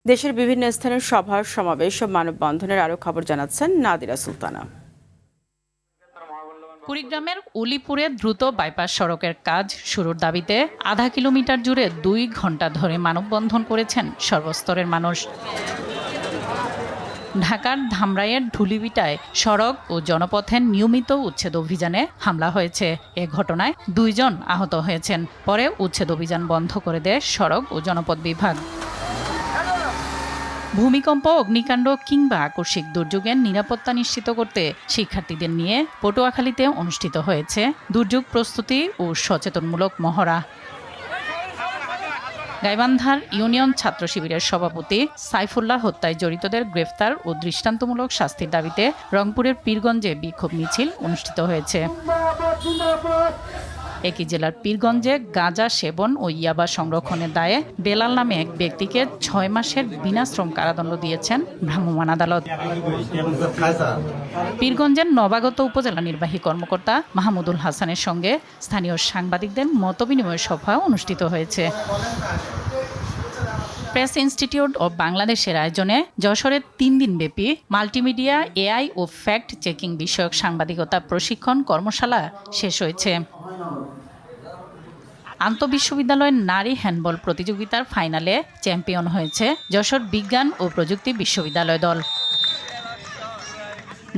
দেশের বিভিন্ন স্থানের সভা সমাবেশ ও মানববন্ধনের আরো খবর জানাচ্ছেন নাদিরা সুলতানা। কুড়িগ্রামের উলিপুরে দ্রুত বাইপাস সড়কের কাজ শুরুর দাবিতে আধা কিলোমিটার জুড়ে 2 ঘন্টা ধরে মানববন্ধন করেছেন সর্বস্তরের মানুষ। ঢাকার ধামরাইয়ের ঢুলিভিটায় সড়ক ও জনপথের নিয়মিত উচ্ছেদ অভিযানে হামলা হয়েছে। এ ঘটনায় 2 জন আহত হয়েছেন। পরে উচ্ছেদ অভিযান বন্ধ করে দেয় সড়ক ও জনপথ বিভাগ। ভূমিকম্প, অগ্নিকাণ্ড কিংবা আকস্মিক দুর্যোগের নিরাপত্তা নিশ্চিত করতে শিক্ষার্থীদের নিয়ে পটুয়াখালীতে অনুষ্ঠিত হয়েছে দুর্যোগ প্রস্তুতি ও সচেতনমূলক মহড়া। গাইবান্ধার ইউনিয়ন ছাত্র শিবিরের সভাপতি সাইফুল্লাহ হত্যায় জড়িতদের গ্রেফতার ও দৃষ্টান্তমূলক শাস্তির দাবিতে রংপুরের পীরগঞ্জে বিক্ষোভ মিছিল অনুষ্ঠিত হয়েছে। একই জেলার পীরগঞ্জে গাঁজা সেবন ও ইয়াবা সংরক্ষণের দায়ে বেলাল নামে এক ব্যক্তিকে 6 মাসের বিনাশ্রম কারাদণ্ড দিয়েছেন ভ্রাম্যমাণ আদালত। পীরগঞ্জের নবাগত উপজেলা নির্বাহী কর্মকর্তা মাহমুদুল হাসানের সঙ্গে স্থানীয় সাংবাদিকদের মতবিনিময় সভা অনুষ্ঠিত হয়েছে। প্রেস ইনস্টিটিউট অব বাংলাদেশের আয়োজনে যশোরের 3 দিনব্যাপী মাল্টিমিডিয়া, এআই ও ফ্যাক্ট চেকিং বিষয়ক সাংবাদিকতা প্রশিক্ষণ কর্মশালা শেষ হয়েছে। আন্তঃবিশ্ববিদ্যালয়ের নারী হ্যান্ডবল প্রতিযোগিতার ফাইনালে চ্যাম্পিয়ন হয়েছে যশোর বিজ্ঞান ও প্রযুক্তি বিশ্ববিদ্যালয় দল।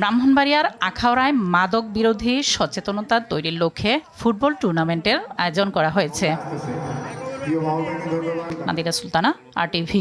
ব্রাহ্মণবাড়িয়ার আখাউড়ায় মাদক বিরোধী সচেতনতা তৈরির লক্ষ্যে ফুটবল টুর্নামেন্টের আয়োজন করা হয়েছে। নাদিরা সুলতানা, RTV।